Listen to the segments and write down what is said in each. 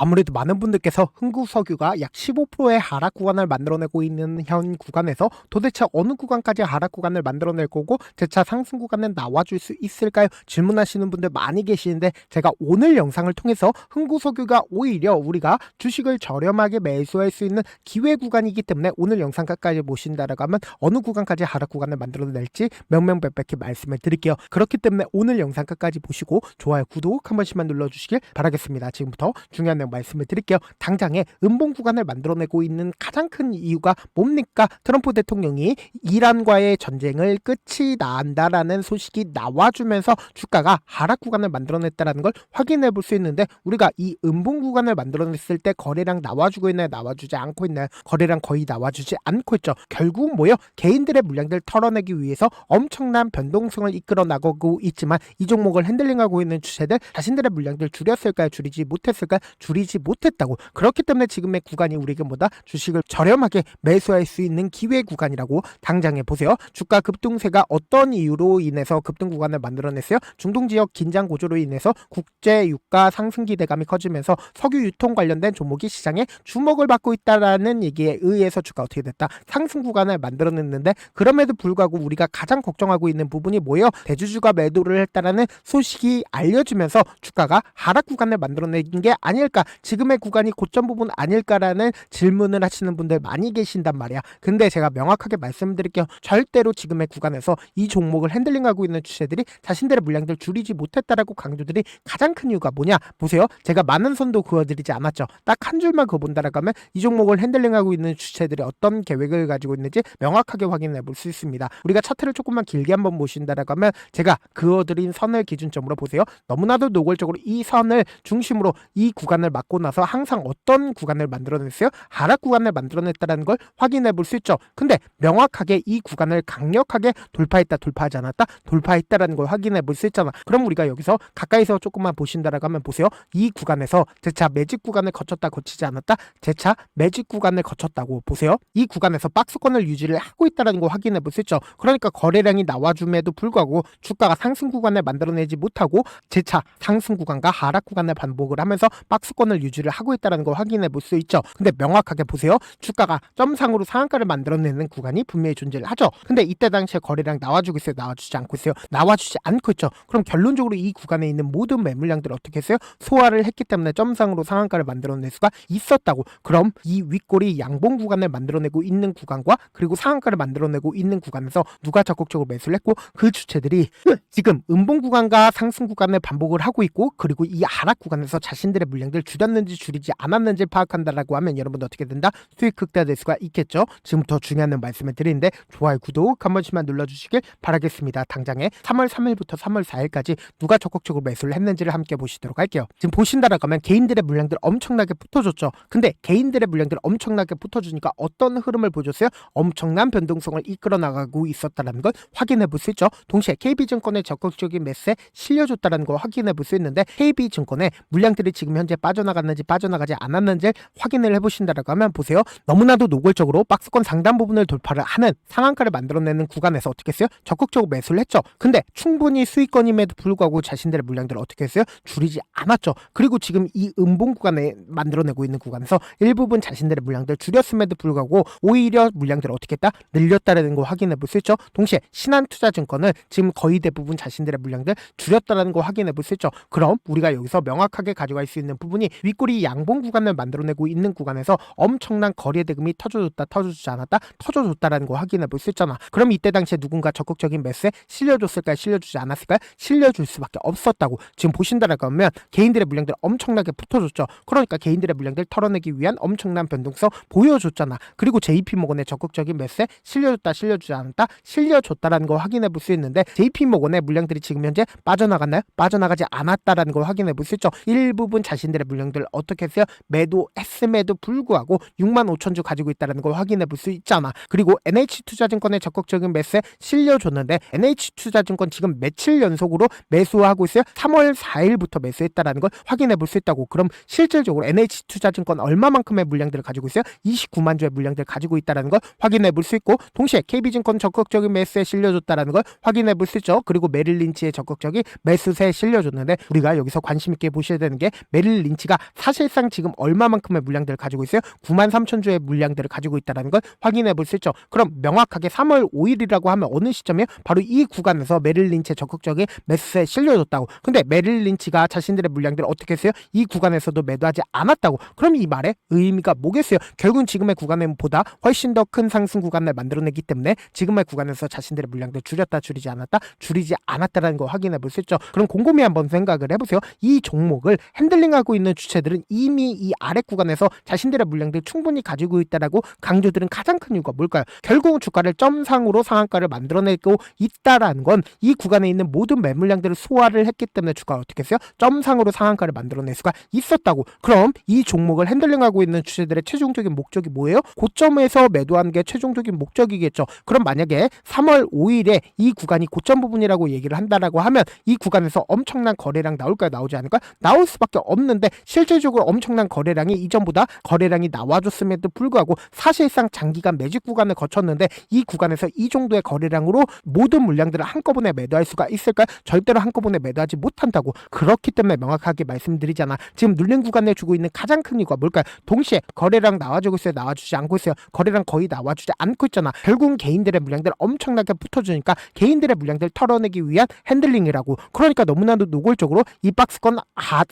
아무래도 많은 분들께서 흥구석유가 약 15%의 하락 구간을 만들어내고 있는 현 구간에서 도대체 어느 구간까지 하락 구간을 만들어낼 거고 재차 상승 구간은 나와줄 수 있을까요? 질문하시는 분들 많이 계시는데, 제가 오늘 영상을 통해서 흥구석유가 오히려 우리가 주식을 저렴하게 매수할 수 있는 기회 구간이기 때문에 오늘 영상 끝까지 보신다라고 하면 어느 구간까지 하락 구간을 만들어낼지 명명백백히 말씀을 드릴게요. 그렇기 때문에 오늘 영상 끝까지 보시고 좋아요, 구독 한 번씩만 눌러주시길 바라겠습니다. 지금부터 중요한 내용 말씀을 드릴게요. 당장에 음봉 구간을 만들어내고 있는 가장 큰 이유가 뭡니까? 트럼프 대통령이 이란과의 전쟁을 끝이 난다라는 소식이 나와주면서 주가가 하락 구간을 만들어냈다는 걸 확인해 볼 수 있는데, 우리가 이 음봉 구간을 만들어냈을 때 거래량 나와주고 있나요? 나와주지 않고 있나요? 거래량 거의 나와주지 않고 있죠. 결국 뭐요? 개인들의 물량들 털어내기 위해서 엄청난 변동성을 이끌어 나가고 있지만, 이 종목을 핸들링하고 있는 주체들 자신들의 물량들 줄였을까요? 줄이지 못했을까요? 줄이지 못했다고. 그렇기 때문에 지금의 구간이 우리에게 뭐다? 주식을 저렴하게 매수할 수 있는 기회 구간이라고 당장에 보세요. 주가 급등세가 어떤 이유로 인해서 급등 구간을 만들어냈어요? 중동 지역 긴장 고조로 인해서 국제 유가 상승 기대감이 커지면서 석유 유통 관련된 종목이 시장에 주목을 받고 있다라는 얘기에 의해서 주가 어떻게 됐다? 상승 구간을 만들어냈는데, 그럼에도 불구하고 우리가 가장 걱정하고 있는 부분이 뭐예요? 대주주가 매도를 했다라는 소식이 알려지면서 주가가 하락 구간을 만들어낸 게 아닐까, 지금의 구간이 고점 부분 아닐까라는 질문을 하시는 분들 많이 계신단 말이야. 근데 제가 명확하게 말씀드릴게요. 절대로 지금의 구간에서 이 종목을 핸들링하고 있는 주체들이 자신들의 물량들 줄이지 못했다라고 강조들이 가장 큰 이유가 뭐냐? 보세요. 제가 많은 선도 그어드리지 않았죠. 딱 한 줄만 그어본다라고 하면 이 종목을 핸들링하고 있는 주체들이 어떤 계획을 가지고 있는지 명확하게 확인해 볼 수 있습니다. 우리가 차트를 조금만 길게 한번 보신다라고 하면 제가 그어드린 선을 기준점으로 보세요. 너무나도 노골적으로 이 선을 중심으로 이 구간을 막고 나서 항상 어떤 구간을 만들어냈어요? 하락 구간을 만들어냈다는 걸 확인해 볼 수 있죠. 근데 명확하게 이 구간을 강력하게 돌파했다, 돌파하지 않았다, 돌파했다라는 걸 확인해 볼 수 있잖아. 그럼 우리가 여기서 가까이서 조금만 보신다라고 하면 보세요. 이 구간에서 재차 매집 구간을 거쳤다, 거치지 않았다, 재차 매집 구간을 거쳤다고 보세요. 이 구간에서 박스권을 유지를 하고 있다는 걸 확인해 볼 수 있죠. 그러니까 거래량이 나와줌에도 불구하고 주가가 상승 구간을 만들어내지 못하고 재차 상승 구간과 하락 구간을 반복을 하면서 박스권을 유지를 하고 있다는 걸 확인해 볼 수 있죠. 근데 명확하게 보세요. 주가가 점상으로 상한가를 만들어내는 구간이 분명히 존재를 하죠. 근데 이때 당시에 거래량 나와주고 있어요? 나와주지 않고 있어요? 나와주지 않고 있죠. 그럼 결론적으로 이 구간에 있는 모든 매물량들을 어떻게 했어요? 소화를 했기 때문에 점상으로 상한가를 만들어낼 수가 있었다고. 그럼 이 윗골이 양봉 구간을 만들어내고 있는 구간과 그리고 상한가를 만들어내고 있는 구간에서 누가 적극적으로 매수를 했고, 그 주체들이 지금 음봉 구간과 상승 구간을 반복을 하고 있고, 그리고 이 하락 구간에서 자신들의 물량들 줄였는지 줄이지 않았는지 파악한다라고 하면 여러분도 어떻게 된다? 수익 극대화될 수가 있겠죠. 지금부터 중요한 말씀을 드리는데 좋아요, 구독 한 번씩만 눌러주시길 바라겠습니다. 당장에 3월 3일부터 3월 4일까지 누가 적극적으로 매수를 했는지를 함께 보시도록 할게요. 지금 보신다라고 하면 개인들의 물량들 엄청나게 붙어줬죠. 근데 개인들의 물량들 엄청나게 붙어주니까 어떤 흐름을 보여줬어요? 엄청난 변동성을 이끌어 나가고 있었다는 걸 확인해 볼 수 있죠. 동시에 KB증권의 적극적인 매수에 실려줬다는 걸 확인해 볼 수 있는데, KB증권의 물량들이 지금 현재 빠져나갔는지 빠져나가지 않았는지 확인을 해보신다라고 하면 보세요. 너무나도 노골적으로 박스권 상단 부분을 돌파를 하는 상한가를 만들어내는 구간에서 어떻게 했어요? 적극적으로 매수를 했죠. 근데 충분히 수익권임에도 불구하고 자신들의 물량들을 어떻게 했어요? 줄이지 않았죠. 그리고 지금 이 음봉 구간에 만들어내고 있는 구간에서 일부분 자신들의 물량들을 줄였음에도 불구하고 오히려 물량들을 어떻게 했다? 늘렸다라는 걸 확인해 볼 수 있죠. 동시에 신한투자증권은 지금 거의 대부분 자신들의 물량들 줄였다라는 걸 확인해 볼 수 있죠. 그럼 우리가 여기서 명확하게 가져갈 수 있는 부분이 윗골이 양봉 구간을 만들어내고 있는 구간에서 엄청난 거래 대금이 터져줬다, 터져주지 않았다, 터져줬다라는 걸 확인해 볼 수 있잖아. 그럼 이때 당시에 누군가 적극적인 매수에 실려줬을까요? 실려주지 않았을까요? 실려줄 수밖에 없었다고. 지금 보신다라고 하면 개인들의 물량들 엄청나게 붙어줬죠. 그러니까 개인들의 물량들 털어내기 위한 엄청난 변동성 보여줬잖아. 그리고 JP모건의 적극적인 매수에 실려줬다, 실려주지 않았다, 실려줬다라는 걸 확인해 볼 수 있는데, JP모건의 물량들이 지금 현재 빠져나갔나요? 빠져나가지 않았다라는 걸 확인해 볼 수 있죠. 일부분 자신들의 물량들을 어떻게 했어요? 매도했음에도 불구하고 65,000주 가지고 있다는 걸 확인해 볼 수 있잖아. 그리고 NH투자증권의 적극적인 매수에 실려줬는데, NH투자증권 지금 며칠 연속으로 매수하고 있어요? 3월 4일부터 매수했다라는 걸 확인해 볼 수 있다고. 그럼 실질적으로 NH투자증권 얼마만큼의 물량들을 가지고 있어요? 29만 주의 물량들을 가지고 있다는 걸 확인해 볼 수 있고, 동시에 KB증권 적극적인 매수에 실려줬다는 걸 확인해 볼 수 있죠. 그리고 메릴린치의 적극적인 매수세에 실려줬는데, 우리가 여기서 관심 있게 보셔야 되는 게 메릴린치가 멜시가 사실상 지금 얼마만큼의 물량들을 가지고 있어요? 93,000주의 물량들을 가지고 있다는 걸 확인해 볼 수 있죠. 그럼 명확하게 3월 5일이라고 하면 어느 시점이에요? 바로 이 구간에서 메릴 린치의 적극적인 매수에 실려줬다고. 근데 메릴 린치가 자신들의 물량들을 어떻게 했어요? 이 구간에서도 매도하지 않았다고. 그럼 이 말의 의미가 뭐겠어요? 결국은 지금의 구간보다 훨씬 더 큰 상승 구간을 만들어내기 때문에 지금의 구간에서 자신들의 물량들 줄였다 줄이지 않았다 줄이지 않았다라는 거 확인해 볼 수 있죠. 그럼 곰곰이 한번 생각을 해보세요. 이 종목을 핸들링하고 있는 주체들은 이미 이 아래 구간에서 자신들의 물량들 충분히 가지고 있다라고 강조들은 가장 큰 이유가 뭘까요? 결국은 주가를 점상으로 상한가를 만들어내고 있다라는 건 이 구간에 있는 모든 매물량들을 소화를 했기 때문에 주가가 어떻게 했어요? 점상으로 상한가를 만들어낼 수가 있었다고. 그럼 이 종목을 핸들링하고 있는 주체들의 최종적인 목적이 뭐예요? 고점에서 매도하는 게 최종적인 목적이겠죠. 그럼 만약에 3월 5일에 이 구간이 고점 부분이라고 얘기를 한다라고 하면 이 구간에서 엄청난 거래량 나올까요? 나오지 않을까요? 나올 수밖에 없는데 실질적으로 엄청난 거래량이 이전보다 거래량이 나와줬음에도 불구하고 사실상 장기간 매집 구간을 거쳤는데 이 구간에서 이 정도의 거래량으로 모든 물량들을 한꺼번에 매도할 수가 있을까요? 절대로 한꺼번에 매도하지 못한다고. 그렇기 때문에 명확하게 말씀드리잖아. 지금 눌린 구간에 주고 있는 가장 큰 이유가 뭘까요? 동시에 거래량 나와주고 있어요? 나와주지 않고 있어요? 거래량 거의 나와주지 않고 있잖아. 결국은 개인들의 물량들 엄청나게 붙어주니까 개인들의 물량들 털어내기 위한 핸들링이라고. 그러니까 너무나도 노골적으로 이 박스권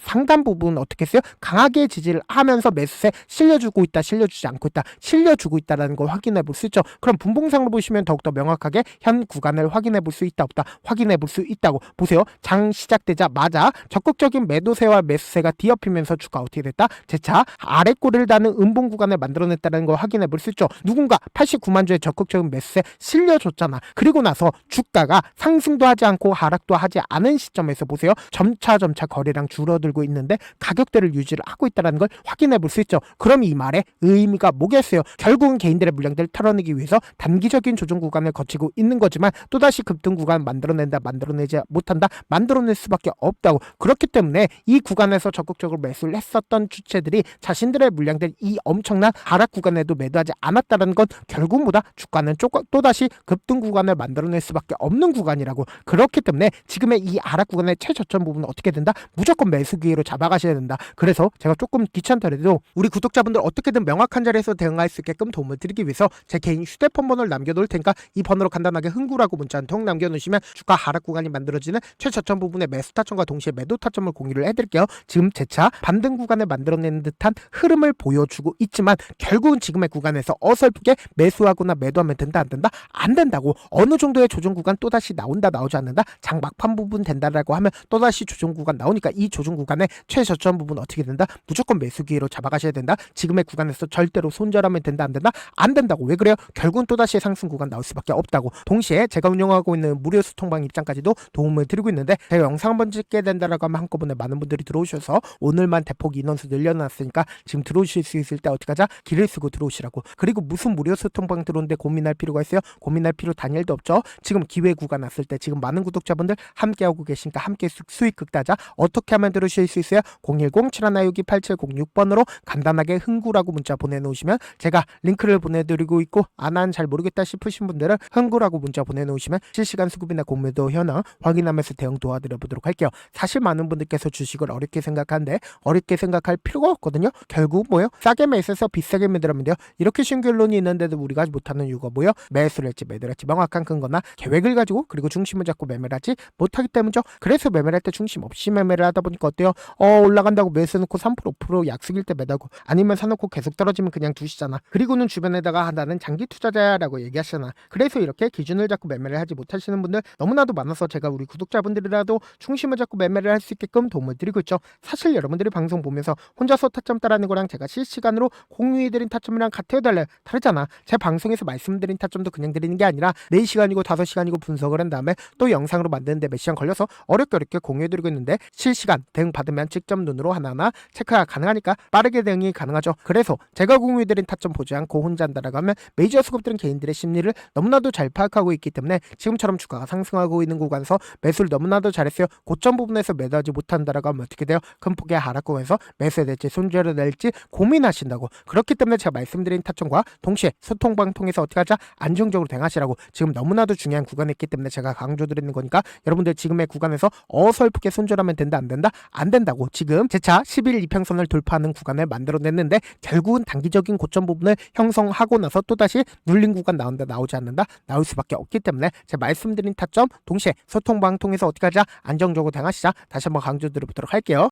상단 부분 어떻게 했어요? 강하게 지지를 하면서 매수세 실려주고 있다 실려주지 않고 있다 실려주고 있다라는 걸 확인해 볼 수 있죠. 그럼 분봉상으로 보시면 더욱더 명확하게 현 구간을 확인해 볼 수 있다 없다 확인해 볼 수 있다고. 보세요. 장 시작되자마자 적극적인 매도세와 매수세가 뒤엎이면서 주가 어떻게 됐다? 재차 아래 꼬리를 다는 음봉 구간을 만들어냈다는 걸 확인해 볼 수 있죠. 누군가 89만 주의 적극적인 매수세 실려줬잖아. 그리고 나서 주가가 상승도 하지 않고 하락도 하지 않은 시점에서 보세요. 점차 거래량 줄어들고 있는데 가격대를 유지를 하고 있다는 걸 확인해 볼 수 있죠. 그럼 이 말의 의미가 뭐겠어요? 결국은 개인들의 물량들을 털어내기 위해서 단기적인 조정 구간을 거치고 있는 거지만 또다시 급등 구간 만들어낸다 만들어내지 못한다 만들어낼 수밖에 없다고. 그렇기 때문에 이 구간에서 적극적으로 매수를 했었던 주체들이 자신들의 물량들 이 엄청난 하락 구간에도 매도하지 않았다는 건 결국보다 주가는 또다시 급등 구간을 만들어낼 수밖에 없는 구간이라고. 그렇기 때문에 지금의 이 하락 구간의 최저점 부분은 어떻게 된다? 무조건 매수 기회로 잡아가셔야 된다. 그래서 제가 조금 귀찮더라도 우리 구독자분들 어떻게든 명확한 자리에서 대응할 수 있게끔 도움을 드리기 위해서 제 개인 휴대폰 번호를 남겨놓을 테니까 이 번호로 간단하게 흥구라고 문자 한 통 남겨놓으시면 주가 하락 구간이 만들어지는 최저점 부분의 매수 타점과 동시에 매도 타점을 공유를 해드릴게요. 지금 재차 반등 구간을 만들어내는 듯한 흐름을 보여주고 있지만 결국은 지금의 구간에서 어설프게 매수하거나 매도하면 된다 안 된다? 안 된다고. 어느 정도의 조정 구간 또다시 나온다 나오지 않는다? 장 막판 부분 된다라고 하면 또다시 조정 구간 나오니까 이 조정 구간의 최저점 부분 어떻게 된다? 무조건 매수 기회로 잡아가셔야 된다. 지금의 구간에서 절대로 손절하면 된다 안 된다? 안 된다고. 왜 그래요? 결국은 또다시 상승 구간 나올 수밖에 없다고. 동시에 제가 운영하고 있는 무료 소통방 입장까지도 도움을 드리고 있는데 제가 영상 한번 찍게 된다라고 하면 한꺼번에 많은 분들이 들어오셔서 오늘만 대폭 인원수 늘려놨으니까 지금 들어오실 수 있을 때 어떻게 하자? 길을 쓰고 들어오시라고. 그리고 무슨 무료 소통방 들어오는데 고민할 필요가 있어요? 고민할 필요 단일도 없죠. 지금 기회 구간 왔을 때 지금 많은 구독자분들 함께하고 계시니까 함께 수익 극다자 어떻게 하면 들으실 수 있어요? 010-7162-8706번으로 간단하게 흥구라고 문자 보내놓으시면 제가 링크를 보내드리고 있고 난 잘 모르겠다 싶으신 분들은 흥구라고 문자 보내놓으시면 실시간 수급이나 공매도 현황 확인하면서 대응 도와드려보도록 할게요. 사실 많은 분들께서 주식을 어렵게 생각하는데 어렵게 생각할 필요가 없거든요. 결국 뭐예요? 싸게 매수해서 비싸게 매도하면 돼요. 이렇게 쉬운 결론이 있는데도 우리가 못하는 이유가 뭐예요? 매수를 할지 매도를 할지 명확한 근거나 계획을 가지고 그리고 중심을 잡고 매매를 하지 못하기 때문이죠. 그래서 매매를 할 때 중심 없이 매매를 하다 보니까 어때요? 올라간다고 매수해놓고 3% 5% 약속일 때 매다고 아니면 사놓고 계속 떨어지면 그냥 두시잖아. 그리고는 주변에다가 나는 장기 투자자야라고 얘기하시잖아. 그래서 이렇게 기준을 잡고 매매를 하지 못하시는 분들 너무나도 많아서 제가 우리 구독자분들이라도 중심을 잡고 매매를 할 수 있게끔 도움을 드리고 있죠. 사실 여러분들이 방송 보면서 혼자서 타점 따라하는 거랑 제가 실시간으로 공유해드린 타점이랑 같아요 달라요? 다르잖아. 제 방송에서 말씀드린 타점도 그냥 드리는 게 아니라 4시간이고 5시간이고 분석을 한 다음에 또 영상으로 만드는데 몇 시간 걸려서 어렵게 공유해드리고 있는데 실시간 대응 받으면 직접 눈으로 하나하나 체크가 가능하니까 빠르게 대응이 가능하죠. 그래서 제가 공유해드린 타점 보지 않고 혼자 한다라고 하면 메이저 수급들은 개인들의 심리를 너무나도 잘 파악하고 있기 때문에 지금처럼 주가가 상승하고 있는 구간에서 매수를 너무나도 잘했어요. 고점 부분에서 매도하지 못한다라고 하면 어떻게 돼요? 큰 폭의 하락 구간에서 매수해야 될지 손절해야 될지 고민하신다고. 그렇기 때문에 제가 말씀드린 타점과 동시에 소통방 통해서 어떻게 하자? 안정적으로 대응하시라고. 지금 너무나도 중요한 구간에 있기 때문에 제가 강조드리는 거니까 여러분들 지금의 구간에서 어설프게 손절하면 된다 안 된다? 안 된다고. 지금 제 재차 11 이평선을 돌파하는 구간을 만들어냈는데 결국은 단기적인 고점 부분을 형성하고 나서 또다시 눌린 구간 나오지 않는다, 나올 수밖에 없기 때문에 제가 말씀드린 타점 동시에 소통방 통해서 어떻게 하자, 안정적으로 대응하시자, 다시 한번 강조드려보도록 할게요.